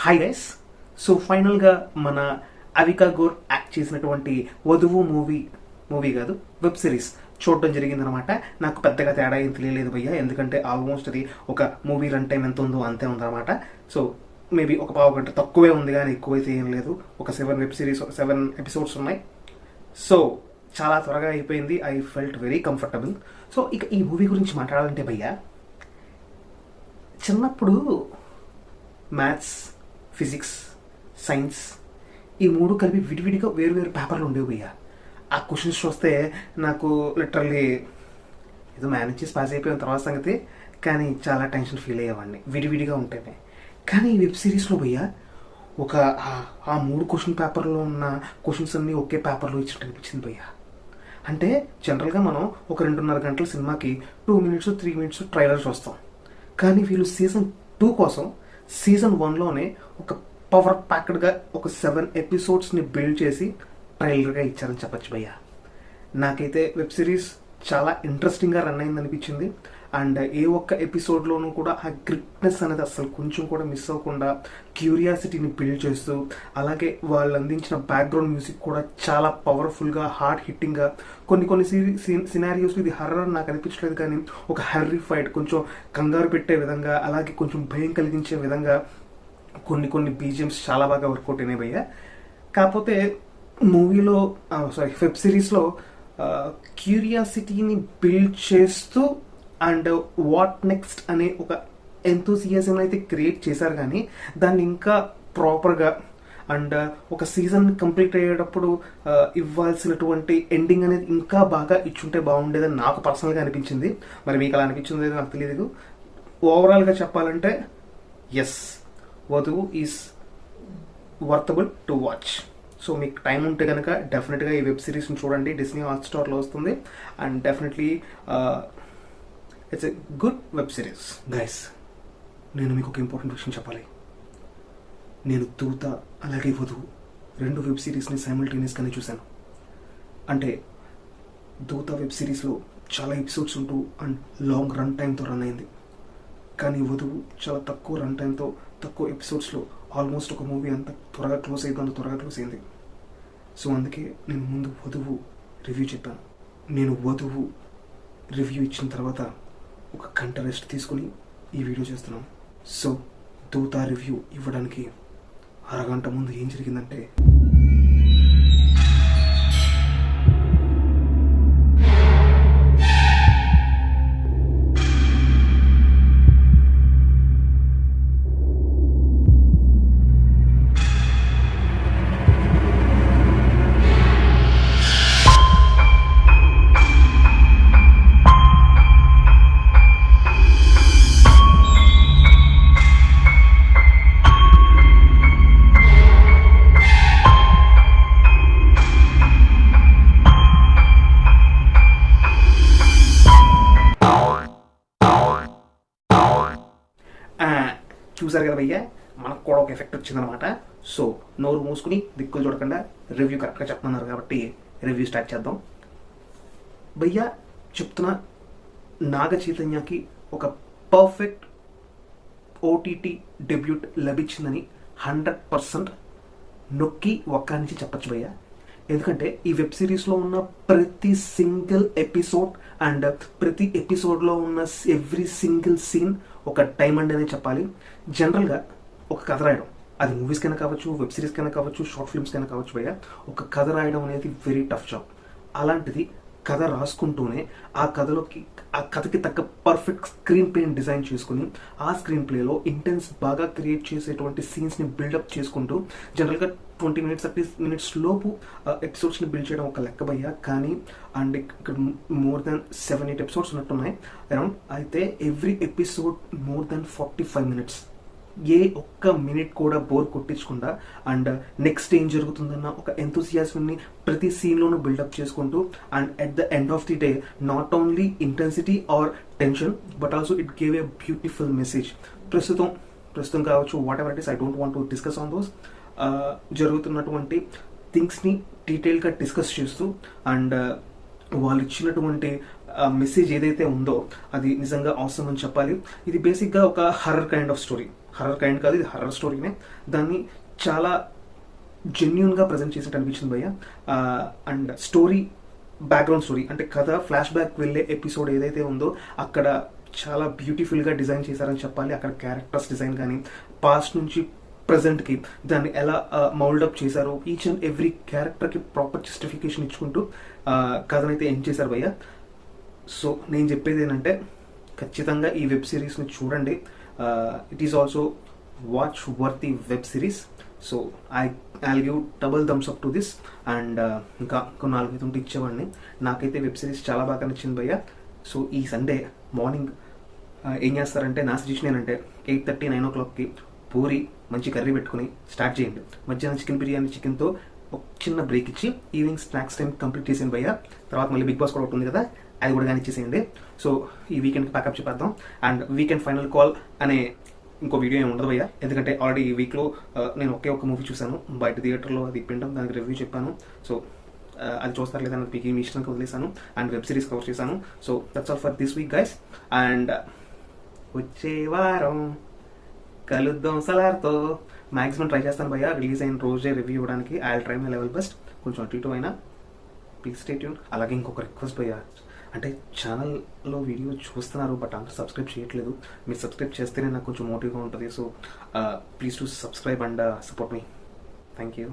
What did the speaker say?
Hi guys. So ఫైనల్గా మన Avika Gor act చేసినటువంటి వధువు మూవీ కాదు వెబ్ సిరీస్ చూడడం జరిగిందనమాట. నాకు పెద్దగా తేడా ఏం తెలియలేదు భయ్య, ఎందుకంటే ఆల్మోస్ట్ అది ఒక మూవీ రన్ టైం ఎంత ఉందో అంతే ఉందన్నమాట. సో మేబీ ఒక పావు గంట తక్కువే ఉంది కానీ ఎక్కువైతే ఏం లేదు. ఒక 7 ఎపిసోడ్స్ ఉన్నాయి. సో చాలా త్వరగా అయిపోయింది. I felt very comfortable. So ఇక ఈ మూవీ గురించి మాట్లాడాలంటే భయ్య, చిన్నప్పుడు మ్యాథ్స్, ఫిజిక్స్, సైన్స్ ఈ మూడు కలిపి విడివిడిగా వేరు పేపర్లు ఉండేవి భయ్య. ఆ క్వశ్చన్స్ చూస్తే నాకు లిటరల్లీ ఏదో మేనేజ్ చేసి పాస్ అయిపోయిన తర్వాత సంగతి, కానీ చాలా టెన్షన్ ఫీల్ అయ్యేవాడిని. విడివిడిగా ఉంటాయి. కానీ ఈ వెబ్ సిరీస్లో భయ్య ఒక ఆ 3 క్వశ్చన్ పేపర్లో ఉన్న క్వశ్చన్స్ అన్నీ ఒకే పేపర్లో ఇచ్చినట్టు అనిపించింది భయ్య. అంటే జనరల్గా మనం ఒక 2.5 గంటల సినిమాకి 2 minutes 3 minutes ట్రైలర్ చూస్తాం. కానీ వీళ్ళు సీజన్ 2 కోసం సీజన్ 1లోనే ఒక పవర్ ప్యాక్డ్గా ఒక 7 ఎపిసోడ్స్ని బిల్డ్ చేసి ట్రైలర్గా ఇచ్చారని చెప్పచ్చు భయ్య. నాకైతే వెబ్ సిరీస్ చాలా ఇంట్రెస్టింగ్గా రన్ అయింది అనిపించింది. అండ్ ఏ ఒక్క ఎపిసోడ్లోనూ కూడా ఆ గ్రిప్నెస్ అనేది అసలు కొంచెం కూడా మిస్ అవ్వకుండా క్యూరియాసిటీని బిల్డ్ చేస్తూ, అలాగే వాళ్ళు అందించిన బ్యాక్గ్రౌండ్ మ్యూజిక్ కూడా చాలా పవర్ఫుల్గా, హార్డ్ హిట్టింగ్గా, కొన్ని సినారియోస్లో ఇది హర్రర్ నాకు అనిపించలేదు, కానీ ఒక హర్రిఫైడ్, కొంచెం కంగారు పెట్టే విధంగా, అలాగే కొంచెం భయం కలిగించే విధంగా కొన్ని బీజిఎమ్స్ చాలా బాగా వర్కౌట్ అయినాయి భయ్య. కాకపోతే మూవీలో వెబ్ సిరీస్లో క్యూరియాసిటీని బిల్డ్ చేస్తూ అండ్ వాట్ నెక్స్ట్ అనే ఒక ఎంతూసియాజం అయితే క్రియేట్ చేశారు, కానీ దాన్ని ఇంకా ప్రాపర్గా అండ్ ఒక సీజన్ కంప్లీట్ అయ్యేటప్పుడు ఇవ్వాల్సినటువంటి ఎండింగ్ అనేది ఇంకా బాగా ఇచ్చుంటే బాగుండేదని నాకు పర్సనల్గా అనిపించింది. మరి మీకు అలా అనిపించింది లేదో నాకు తెలియదు. ఓవరాల్గా చెప్పాలంటే ఎస్, వధువు is worthable to watch. So మీకు టైం ఉంటే కనుక డెఫినెట్గా ఈ వెబ్ సిరీస్ని చూడండి. డిస్నీ హాట్స్టార్లో వస్తుంది and definitely it's a good web series. Guys, నేను మీకు ఒక ఇంపార్టెంట్ విషయం చెప్పాలి. నేను దూత అలాగే వధువు 2 వెబ్ సిరీస్ని సైమల్టేనియస్గానే చూశాను. అంటే దూత వెబ్ సిరీస్లో చాలా ఎపిసోడ్స్ ఉంటూ అండ్ లాంగ్ రన్ టైంతో రన్ అయింది. కానీ వధువు చాలా తక్కువ రన్ టైంతో, తక్కువ ఎపిసోడ్స్లో ఆల్మోస్ట్ ఒక మూవీ అంత త్వరగా క్లోజ్ అయింది. సో అందుకే నేను ముందు వధువు రివ్యూ చెప్పాను. నేను వధువు రివ్యూ ఇచ్చిన తర్వాత ఒక గంట రెస్ట్ తీసుకుని ఈ వీడియో చేస్తున్నాను. సో దూత రివ్యూ ఇవ్వడానికి అరగంట ముందు ఏం జరిగిందంటే, చూసారు కదా భయ్య, మనకు కూడా ఒక ఎఫెక్ట్ వచ్చిందనమాట. సో నోరు మూసుకుని దిక్కులు చూడకుండా రివ్యూ కరెక్ట్గా చెప్తున్నారు కాబట్టి రివ్యూ స్టార్ట్ చేద్దాం భయ్య. చెప్తున్నా, నాగ చైతన్యకి ఒక పర్ఫెక్ట్ ఓటీటీ డెబ్యూట్ లభించిందని 100% నొక్కి ఒక్క నుంచి చెప్పచ్చు భయ్య. ఎందుకంటే ఈ వెబ్ సిరీస్లో ఉన్న ప్రతి సింగిల్ ఎపిసోడ్ అండ్ ప్రతి ఎపిసోడ్లో ఉన్న ఎవ్రీ సింగిల్ సీన్ ఒక డైమండ్ అనే చెప్పాలి. జనరల్గా ఒక కథ రాయడం, అది మూవీస్ కైనా కావచ్చు, వెబ్ సిరీస్ కైనా కావచ్చు, షార్ట్ ఫిల్మ్స్ కైనా కావచ్చు భయ్య, ఒక కథ రాయడం అనేది వెరీ టఫ్ జాబ్. అలాంటిది కథ రాసుకుంటూనే ఆ కథకి తగ్గ పర్ఫెక్ట్ స్క్రీన్ ప్లేని డిజైన్ చేసుకుని ఆ స్క్రీన్ ప్లేలో ఇంటెన్స్ బాగా క్రియేట్ చేసేటువంటి సీన్స్ని బిల్డప్ చేసుకుంటూ జనరల్గా 20 minutes 30 minutes లోపు ఎపిసోడ్స్ని బిల్డ్ చేయడం ఒక లెక్క భయ్య. కానీ అండ్ ఇక్కడ మోర్ దాన్ 7-8 ఎపిసోడ్స్ ఉన్నట్టున్నాయి అరౌండ్. అయితే every episode more than 45 minutes, ఏ ఒక్క మినిట్ కూడా బోర్ కొట్టించకుండా అండ్ నెక్స్ట్ ఏం జరుగుతుందన్న ఒక ఎంతూసియాజంని ప్రతి సీన్లోనూ బిల్డప్ చేసుకుంటూ and at the end of the day not only intensity or tension but also it gave a beautiful message. ప్రస్తుతం కావచ్చు, whatever it is, I don't want to discuss on those. జరుగుతున్నటువంటి థింగ్స్ని డీటెయిల్గా discuss చేస్తూ and వాళ్ళు ఇచ్చినటువంటి message ఏదైతే ఉందో అది నిజంగా అవసరం అని చెప్పాలి. ఇది బేసిక్గా ఒక horror kind of story. Horror kind కాదు, ఇది హర్రర్ స్టోరీనే. దాన్ని చాలా జెన్యున్గా ప్రజెంట్ చేసినట్టు అనిపించింది భయ్య. అండ్ స్టోరీ, బ్యాక్గ్రౌండ్ స్టోరీ అంటే కథ ఫ్లాష్ బ్యాక్ వెళ్ళే ఎపిసోడ్ ఏదైతే ఉందో అక్కడ చాలా బ్యూటిఫుల్గా డిజైన్ చేశారని చెప్పాలి. అక్కడ క్యారెక్టర్స్ డిజైన్ కానీ పాస్ట్ నుంచి ప్రజెంట్కి దాన్ని ఎలా మౌల్డప్ చేశారు, ఈచ్ అండ్ ఎవ్రీ క్యారెక్టర్కి ప్రాపర్ జస్టిఫికేషన్ ఇచ్చుకుంటూ కథనైతే ఎండ్ చేశారు భయ్య. సో నేను చెప్పేది ఏంటంటే ఖచ్చితంగా ఈ వెబ్ సిరీస్ని చూడండి. It is also watch worthy web series. So I'll give double thumbs up to this. And ఇంకా 4-5 ఉంటే ఇచ్చేవాడిని. నాకైతే వెబ్ సిరీస్ చాలా బాగా నచ్చింది భయ్య. సో ఈ సండే మార్నింగ్ ఏం చేస్తారంటే, నా సజెషన్ ఏంటంటే 8:30, 9 o'clockకి పూరి మంచి కర్రీ పెట్టుకుని స్టార్ట్ చేయండి. మధ్యాహ్నం చికెన్ బిర్యానీ, చికెన్తో ఒక చిన్న బ్రేక్ ఇచ్చి ఈవినింగ్ స్నాక్స్ టైం కంప్లీట్ చేసేయండి భయ్య. తర్వాత మళ్ళీ బిగ్ బాస్ కూడా ఉంటుంది కదా, అది కూడా కానీ ఇచ్చేసేయండి. సో ఈ వీకెండ్కి ప్యాకప్ చెప్పేద్దాం. అండ్ వీకెండ్ ఫైనల్ కాల్ అనే ఇంకో వీడియో ఏమి ఉండదు భయ్య, ఎందుకంటే ఆల్రెడీ ఈ వీక్లో నేను ఒక్క మూవీ చూశాను బయట థియేటర్లో, అది పిండం, దానికి రివ్యూ చెప్పాను. సో అది చూస్తారు లేదా మీకు మీ ఇష్టంగా వదిలేసాను. అండ్ వెబ్ సిరీస్ కవర్ చేశాను. So that's all for this week guys. And వచ్చే వారం కలుద్దాం సలార్తో. మ్యాక్సిమం ట్రై చేస్తాను భయ్య రిలీజ్ అయిన రోజే రివ్యూ ఇవ్వడానికి. I will try my level best. కొంచెం అటు ఇటు అయినా ప్లీజ్ స్టే ట్యూన్. అలాగే ఇంకొక రిక్వెస్ట్ భయ్య, అంటే ఛానల్లో వీడియో చూస్తున్నారు బట్ అందరూ సబ్స్క్రైబ్ చేయట్లేదు. మీరు సబ్స్క్రైబ్ చేస్తేనే నాకు కొంచెం మోటివ్గా ఉంటుంది. So please to subscribe and support me. Thank you.